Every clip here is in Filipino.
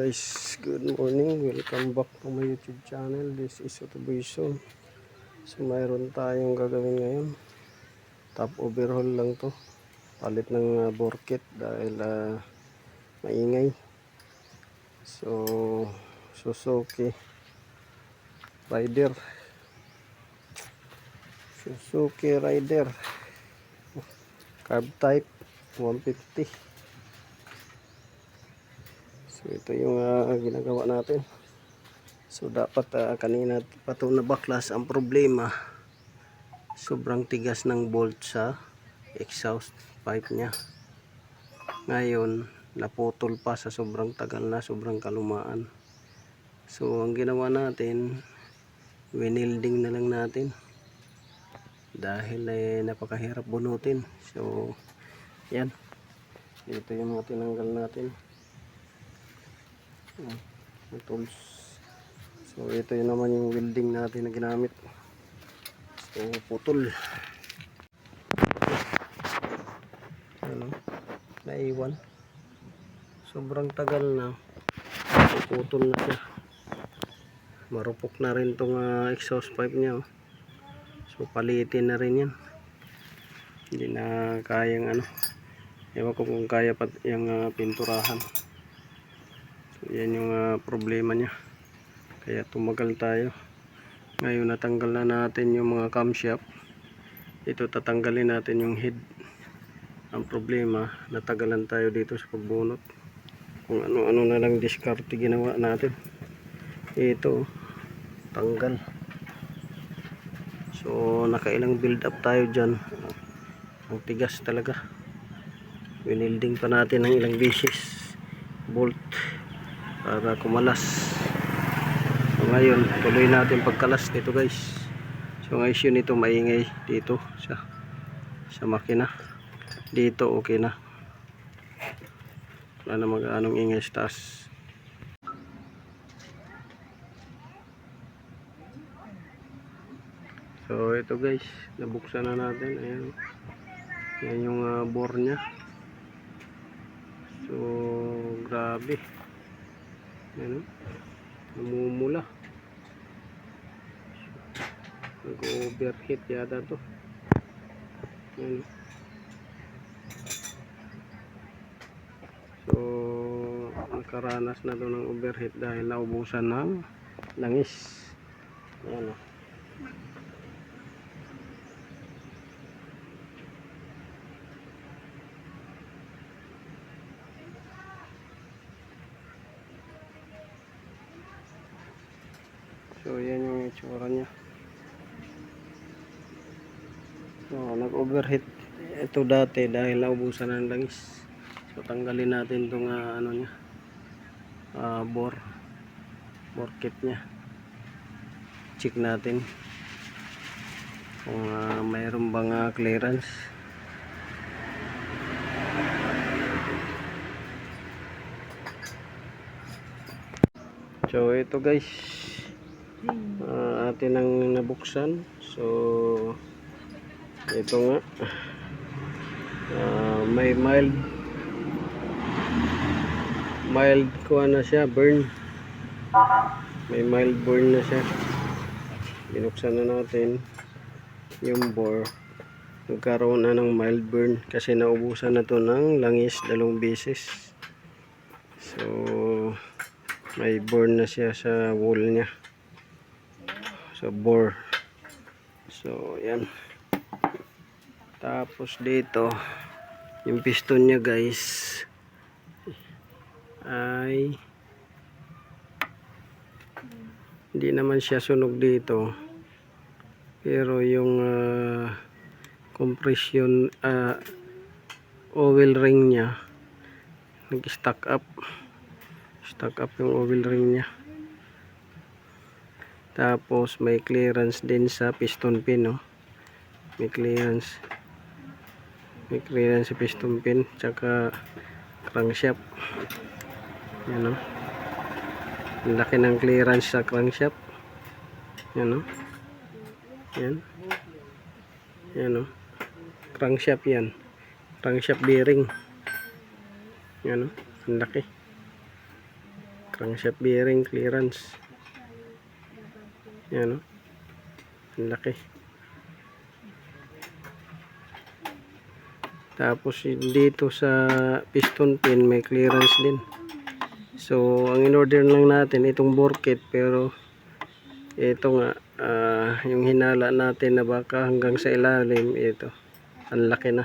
Guys, good morning. Welcome back to my YouTube channel. This is Otobuison. So mayroon tayong gagawin ngayon. Top overhaul lang to. Palit ng bore kit dahil maingay. So Suzuki Rider. Suzuki Rider. Carb type 150. So ito yung ginagawa natin. So dapat kanina pa ito nabaklas. Ang problema, sobrang tigas ng bolt sa exhaust pipe nya. Ngayon naputol pa sa sobrang tagal na, sobrang kalumaan. So ang ginawa natin, winilding na lang natin dahil napakahirap bunutin. So yan, ito yung mga tinanggal natin, tools. So ito yun naman yung welding natin na ginamit. So putol, ano, naiwan, sobrang tagal na, putol na siya. Marupok na rin tong exhaust pipe nya, oh. So palitin na rin yan, hindi na kayang ewan ko kung kaya pa yung pinturahan. So yan yung problema nya, kaya tumagal tayo. Ngayon natanggal na natin yung mga camshaft. Ito tatanggalin natin yung head. Ang problema, natagalan tayo dito sa pagbunot. Kung ano-ano na lang diskarte ginawa natin. Ito tanggal. So nakailang build up tayo dyan. Ang tigas talaga. Winilding pa natin ng ilang beses bolt para kumalas. So ngayon tuloy natin pagkalas nito, guys. So ngayon ito maingay dito sa makina. Dito okay na, wala na mag-anong ingay sa taas. So ito, guys, nabuksan na natin. Ayan, yan yung bore nya. So grabe, yan, namumula, nag-overheat yata to. Yan. So nakaranas na to ng overheat dahil naubusan ng langis. Yan, oh. So yan yung itsura nya. So nag-overheat ito dati dahil naubusan ng langis. So tanggalin natin itong nya, bore kit nya. Check natin kung mayroon bang clearance. So ito, guys, atin ang nabuksan. So ito nga, may mild kuha na siya, burn. May mild burn na siya. Binuksan na natin yung bore, nagkaroon na ng mild burn kasi naubusan na to ng langis 2 beses. So may burn na siya sa wall nya, sa bore. So yan. Tapos dito yung piston nya, guys, ay hindi naman siya sunog dito, pero yung compression oil ring nya nag-stack up yung oil ring nya. Tapos may clearance din sa piston pin, oh. May clearance sa piston pin tsaka crankshaft. Yan, oh. Ang laki ng clearance sa crankshaft. Yan, oh. Yan, oh. Crankshaft yan, crankshaft bearing. Yan, oh. Ang laki. crankshaft bearing clearance. Yan, no? Ang laki. Tapos dito sa piston pin may clearance din. So ang in-order lang natin itong bore kit, pero ito nga yung hinala natin na baka hanggang sa ilalim, ito ang laki na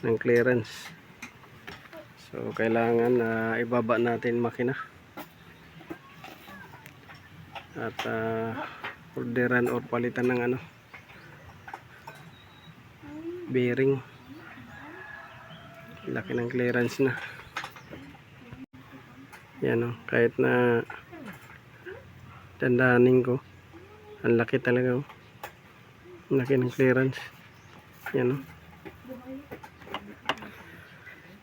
ng clearance. So kailangan ibaba natin makina at orderan or palitan ng bearing. Laki ng clearance na. Yan, oh, kahit na dandanin ko, ang laki talaga, oh. Ang laki ng clearance. Yan, oh.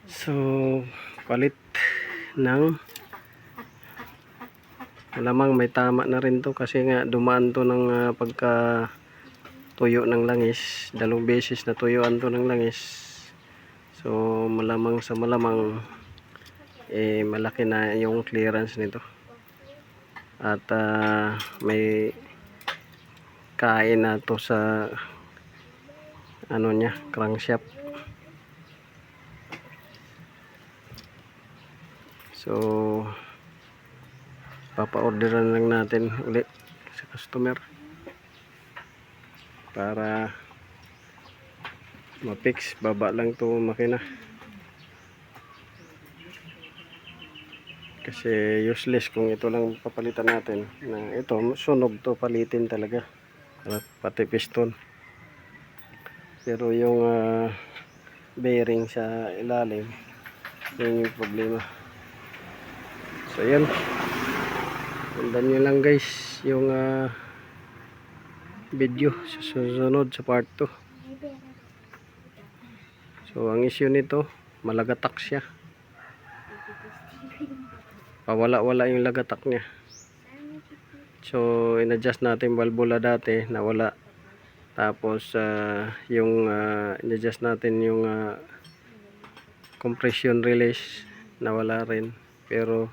So palit ng, malamang may tama na rin to kasi nga dumaan to ng pagka tuyo ng langis. 2 beses na tuyuan to ng langis. So malamang sa malamang malaki na yung clearance nito. At may kain na to sa crankshaft. So papa-orderan lang natin ulit sa customer para ma-fix. Baba lang to makina kasi useless kung ito lang papalitan natin. Na ito sunog to, palitin talaga pati piston. Pero yung bearing sa ilalim, yun yung problema. So yan, sundan nyo lang guys yung video sa susunod sa part 2. So ang issue nito, malagatak siya. Pawala-wala yung lagatak niya. So in-adjust natin valvula dati, nawala. Tapos yung in-adjust natin yung compression release, nawala rin. Pero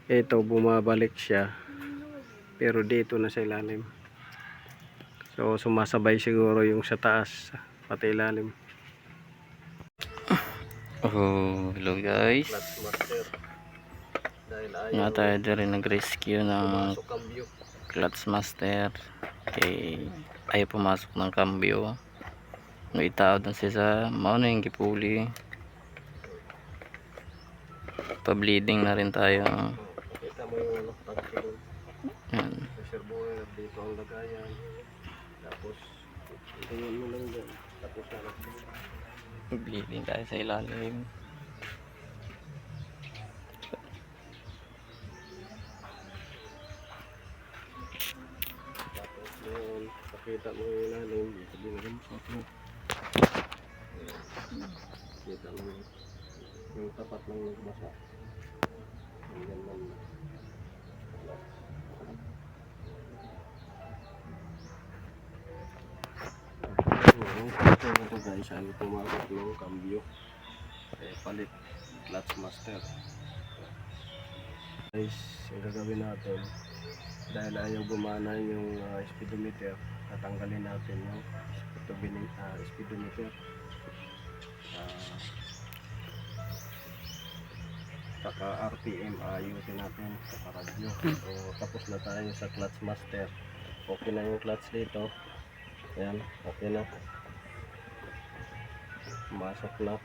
ito bumabalik siya, pero dito na sa ilalim. So sumasabay siguro yung sa taas pati ilalim. Oh, hello guys. Nga tayo din nag-rescue ng clutch master. Okay, ayaw pumasok ng cambio. No itaod na siya sa mauna yung gipuli. Pa-bleeding na rin tayo. Kita mo yung tanking. Yan. Reservoir dito ang lagayan. Tapos tingin mo lang dyan. Tapos na lang. Bleeding tayo sa ilalim. Tapos yun, pakita mo yung ilalim. Dito din rin. Kita mo yung tapat ng nagbasa. Hanggang lang. Ito guys, ano pumasok ng cambio. Palit clutch master. Guys, yung gagawin natin, dahil ayaw gumana yung speedometer, tatanggalin natin yung speedometer. Saka RPM ayusin natin, saka radio. So tapos na tayo sa clutch master. Okay na yung clutch dito. Yan, okay na. Masok na.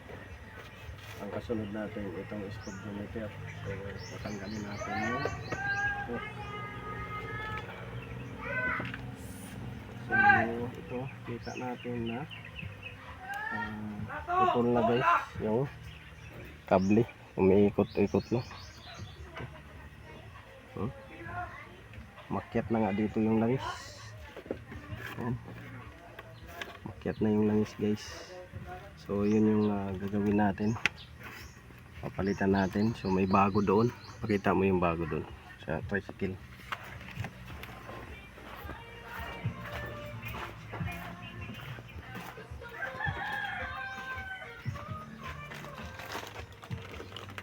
Ang kasunod natin itong speedometer. So tatanggalin natin yung so ito, kita natin na putol na guys yung kable. Umiikot-ikot no. Makyat na nga dito yung langis. Makyat na yung langis guys. So yun yung gagawin natin. Papalitan natin. So may bago doon. Pakita mo yung bago doon sa tricycle.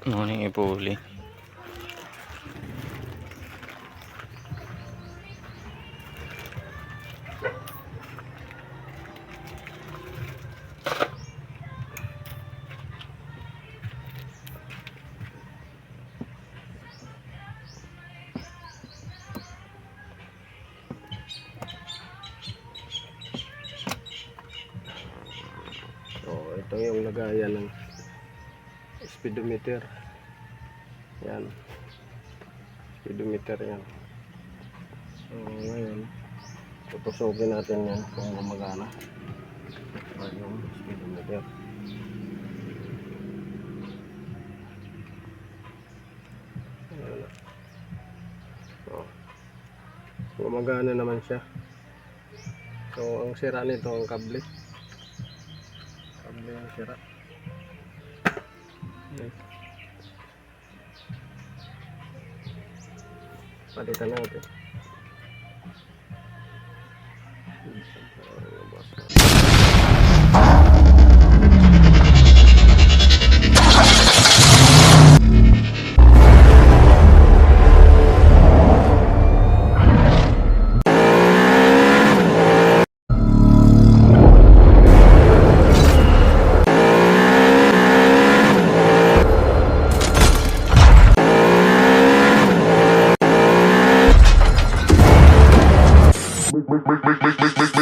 Morning ipuli. ito yung lagayan ng speedometer. Yan, speedometer yan. So ngayon tutusukin natin yan kung gumagana yung speedometer. Oh, gumagana naman siya. So ang sira nito ang kable ang sira. Okay. Palitan natin. Make